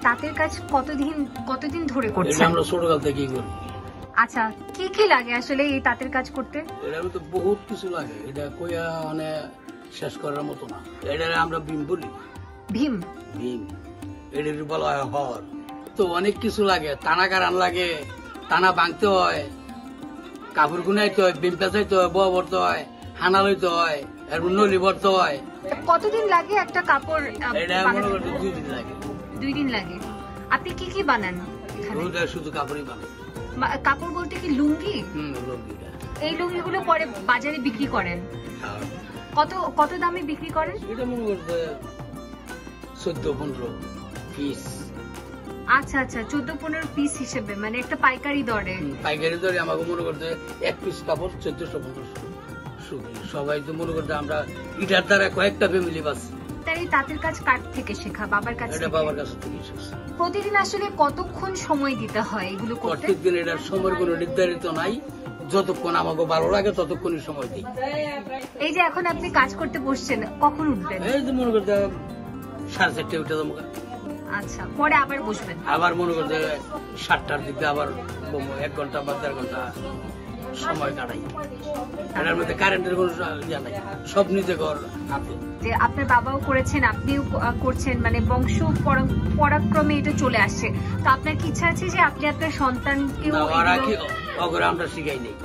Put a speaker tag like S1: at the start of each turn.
S1: তাঁতের কাজ কতদিন ধরে করছেন?
S2: আমরা ছোটকাল থেকেই করি।
S1: আচ্ছা, কি কি লাগে আসলে এই তাঁতের কাজ করতে?
S2: এটার তো বহুত কিছু লাগে, এটা কইয়া মানে শেষ করার মতো না। এটা আমরা ভীম বলি।
S1: ভীম
S2: এটার বলা হয় হর। তো অনেক কিছু লাগে, টানা কারান লাগে, টানা ভাঙতে হয়, কাপড় গুনাইতে হয়, ভীম পেঁচাইতে হয়, বোয়া ভরতে হয়, হানা লইতে হয়, এরপর নলি ভরতে হয়।
S1: কতদিন লাগে একটা কাপড়?
S2: এটা মনে করতে 2 দিন লাগে।
S1: 2 দিন লাগে। আপনি কি কি বানান?
S2: শুধু কাপড়ই বানাই।
S1: কাপড় বলতে কি লুঙ্গি?
S2: লুঙ্গিটা।
S1: এই লুঙ্গিগুলো পরে বাজারে বিক্রি করেন? কত দামে বিক্রি করেন?
S2: এটা মনে করতে 14-15 পিস।
S1: আচ্ছা, 14-15 পিস হিসেবে, মানে একটা পাইকারি দরে?
S2: পাইকারি দরে আমাকে মনে করতে 1 পিস কাপড় 1400-1500। সবাই তো মনে করতে আমরা ইটার দ্বারা কয়েকটা ফ্যামিলি বাস।
S1: তাই এই তাঁতের কাজ কার থেকে শেখা? বাবার কাছ থেকে?
S2: এটা বাবার কাছ থেকে শিখছি।
S1: প্রতিদিন আসলে কতক্ষণ সময় দিতে হয় এগুলো করতে?
S2: প্রত্যেকদিন এটার সময়ের কোনো নির্ধারিত নাই, যতক্ষণ আমাকে ভালো লাগে ততক্ষণই সময় দিই।
S1: এই যে এখন আপনি কাজ করতে বসছেন, কখন উঠবেন?
S2: এই যে মনে করতে 4:30 উঠে যাবো।
S1: আচ্ছা, পরে আবার বসবেন?
S2: আবার মনে করতে 7টার দিকে আবার 1 ঘন্টা বা 1.5 ঘন্টা সময় কাটাই। এটার মধ্যে কারেন্টের কোনো ইয়া নাই, সব নিজে ঘর হাতে।
S1: যে আপনার বাবাও করেছেন, আপনিও করছেন, মানে বংশ পরাক্রমে এটা চলে আসছে। তো আপনার কি ইচ্ছা আছে যে আপনি আপনার সন্তানকেও?
S2: আমরা শিখাই নেই।